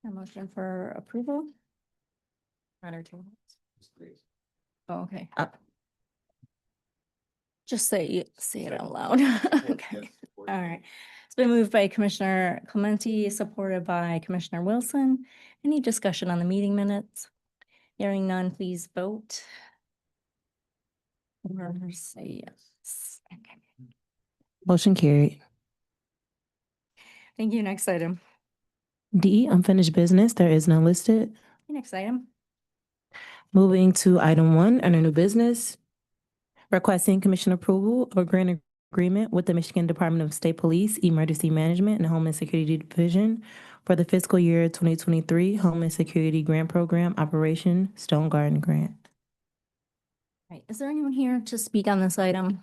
A motion for approval? Entertain. Oh, okay. Just say it out loud. Okay. All right. It's been moved by Commissioner Clementi, supported by Commissioner Wilson. Any discussion on the meeting minutes? Hearing none, please vote. Or say yes. Okay. Motion carried. Thank you. Next item. D, unfinished business. There is none listed. Next item. Moving to item 1 under new business. Requesting commission approval or grant agreement with the Michigan Department of State Police Emergency Management and Homeland Security Division for the fiscal year 2023 Homeland Security Grant Program Operation Stone Garden Grant. Right. Is there anyone here to speak on this item?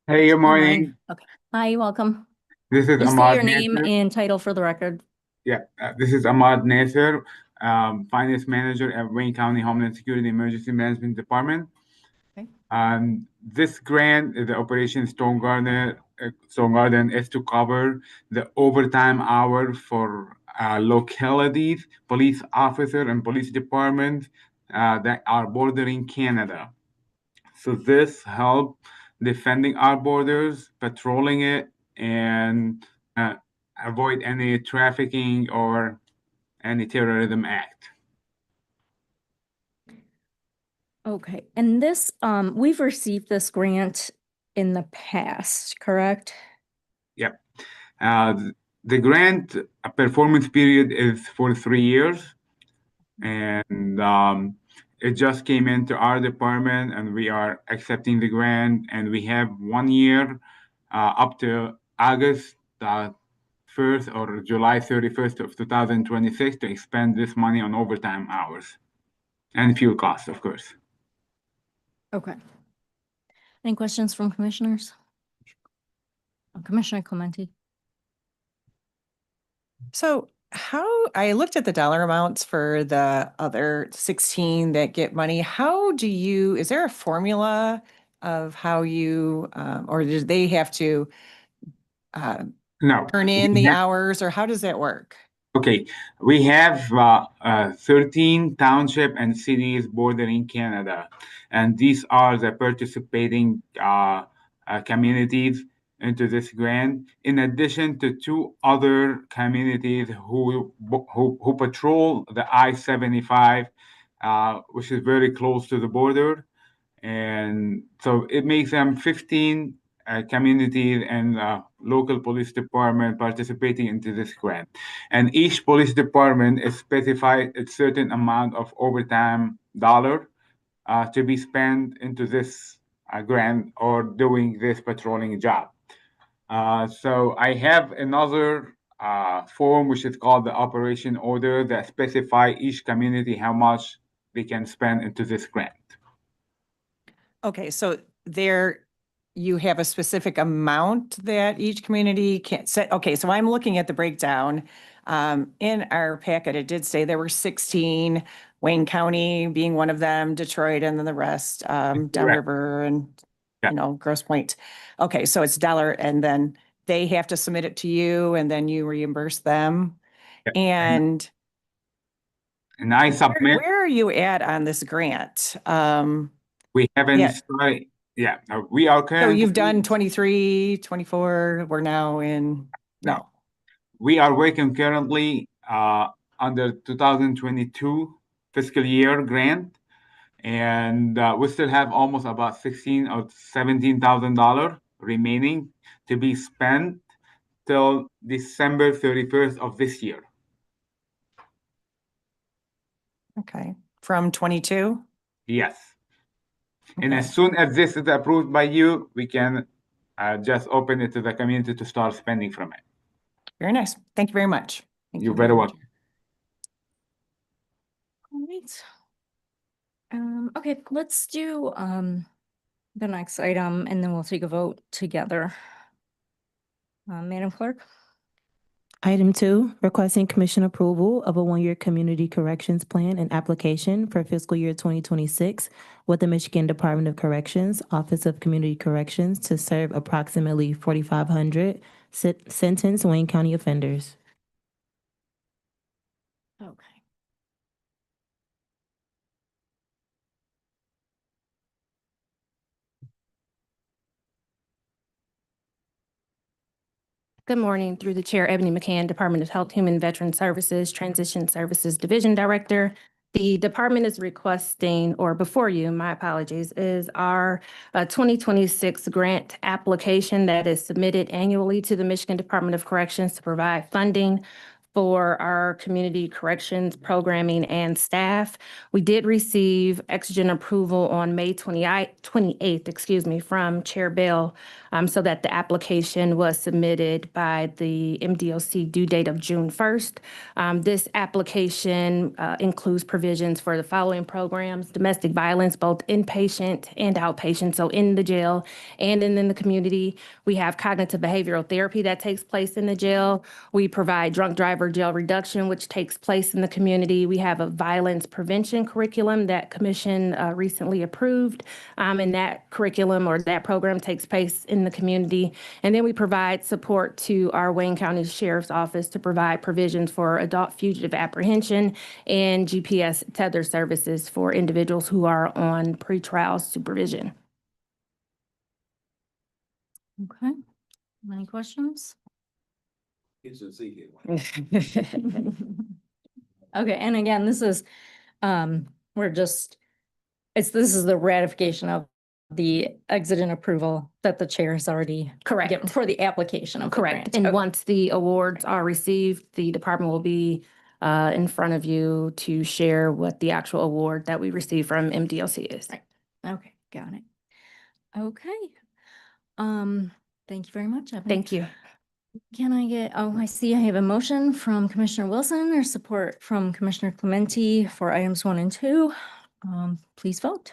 Hey, good morning. Online? Okay. Hi, welcome. This is Please say Ahmad your name Nasser. and title for the record. Yeah, this is Ahmad Nasser, Finance Manager at Wayne County Homeland Security Emergency Management Department. Okay. This grant, the Operation Stone Garden, is to cover the overtime hour for localities, police officer, and police departments that are bordering Canada. So this help defending our borders, patrolling it, and avoid any trafficking or any terrorism act. Okay, and this, we've received this grant in the past, correct? Yep. The grant performance period is for 3 years, and it just came into our department, and we are accepting the grant, and we have 1 year up to August 1st or July 31st of 2026 to expend this money on overtime hours and fuel costs, of course. Okay. Any questions from commissioners? Commissioner Clementi? So I looked at the dollar amounts for the other 16 that get money. Is there a formula of how you, or do they have to No. turn in the hours, or how does that work? Okay, we have 13 township and cities bordering Canada, and these are the participating communities into this grant, in addition to 2 other communities who patrol the I-75, which is very close to the border. And so it makes them 15 communities and local police department participating into this grant. And each police department is specified a certain amount of overtime dollar to be spent into this grant or doing this patrolling job. So I have another form which is called the operation order that specify each community how much they can spend into this grant. Okay, so you have a specific amount that each community can set. Okay, so I'm looking at the breakdown. In our packet, it did say there were 16, Wayne County being one of them, Detroit, and then the rest, Downriver and, Grosse Pointe. Okay, so it's dollar, and then they have to submit it to you, and then you reimburse them. And I submit. Where are you at on this grant? We haven't started. Yeah, we are currently. So you've done 23, 24, we're now in, no. We are working currently under 2022 fiscal year grant, and we still have almost about $16,000 or $17,000 remaining to be spent till December 31st of this year. Okay, from 22? Yes. Okay. And as soon as this is approved by you, we can just open it to the community to start spending from it. Very nice. Thank you very much. You're very welcome. All right. Okay, let's do the next item, and then we'll take a vote together. Madam Clerk? Item 2, requesting commission approval of a 1-year community corrections plan and application for fiscal year 2026 with the Michigan Department of Corrections, Office of Community Corrections to serve approximately 4,500 sentenced Wayne County offenders. Okay. Good morning, through the chair, Ebony McCann, Department of Health, Human Veteran Services, Transition Services Division Director. The department is requesting, or before you, my apologies, is our 2026 grant application that is submitted annually to the Michigan Department of Corrections to provide funding for our community corrections programming and staff. We did receive exigent approval on May 28th, from Chair Bell, so that the application was submitted by the MDOC due date of June 1st. This application includes provisions for the following programs: domestic violence, both inpatient and outpatient, so in the jail and in the community. We have cognitive behavioral therapy that takes place in the jail. We provide drunk driver jail reduction, which takes place in the community. We have a violence prevention curriculum that Commission recently approved, and that curriculum or that program takes place in the community. And then we provide support to our Wayne County Sheriff's Office to provide provisions for adult fugitive apprehension and GPS tether services for individuals who are on pretrial supervision. Okay. Any questions? Okay, and again, this is, this is the ratification of the exigent approval that the chair has already Correct. given for the application of the Correct. grant. And Okay. once the awards are received, the department will be in front of you to share what the actual award that we received from MDLC is. Okay, got it. Okay. Thank you very much, Ebony. Thank you. Can I get, I see I have a motion from Commissioner Wilson or support from Commissioner Clementi for items 1 and 2. Please vote.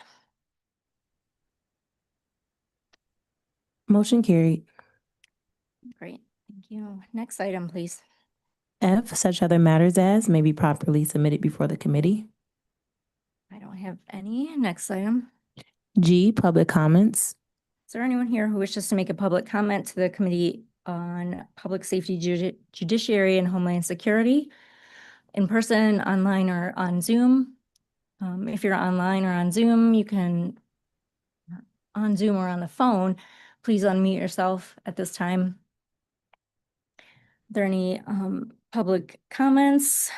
Motion carried. Great, thank you. Next item, please. F, such other matters as may be properly submitted before the committee. I don't have any. Next item. G, public comments. Is there anyone here who wishes to make a public comment to the Committee on Public Safety, Judiciary, and Homeland Security? In person, online, or on Zoom? If you're online or on Zoom, you can, on Zoom or on the phone, please unmute yourself at this time. Are there any public comments?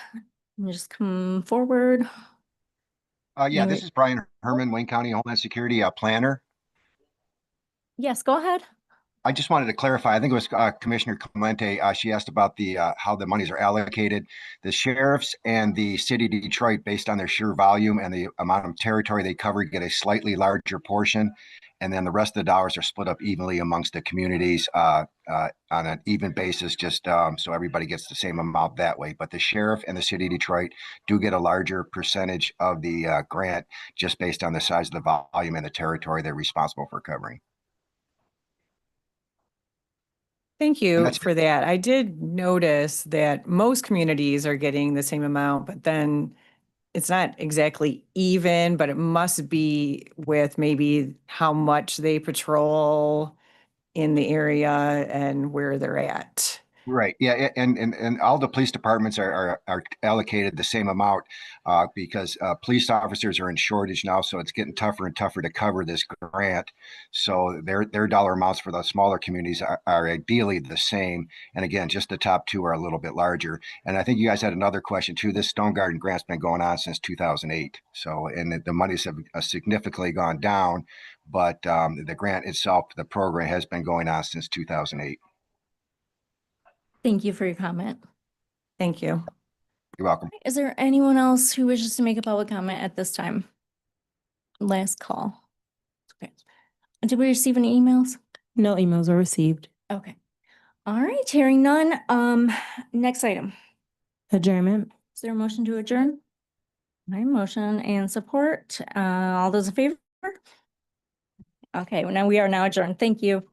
You just come forward. Yeah, this is Brian Herman, Wayne County Homeland Security planner. Yes, go ahead. I just wanted to clarify, I think it was Commissioner Clemente, she asked about the how the monies are allocated. The sheriffs and the city of Detroit, based on their sheer volume and the amount of territory they cover, get a slightly larger portion. And then the rest of the dollars are split up evenly amongst the communities on an even basis, just so everybody gets the same amount that way. But the sheriff and the city of Detroit do get a larger percentage of the grant just based on the size of the volume and the territory they're responsible for covering. Thank you that's- for that. I did notice that most communities are getting the same amount, but then it's not exactly even, but it must be with maybe how much they patrol in the area and where they're at. Right. Yeah. And all the police departments are allocated the same amount because police officers are in shortage now. So it's getting tougher and tougher to cover this grant. So their dollar amounts for the smaller communities are ideally the same. And again, just the top two are a little bit larger. And I think you guys had another question too. This Stone Garden grant's been going on since 2008. So, and the monies have significantly gone down, but the grant itself, the program has been going on since 2008. Thank you for your comment. Thank you. You're welcome. Is there anyone else who wishes to make a public comment at this time? Last call. Okay. Did we receive any emails? No emails were received. Okay. All right, hearing none. Next item. Adjournment. Is there a motion to adjourn? All right, motion and support. All those in favor? Okay, well, now we are adjourned. Thank you.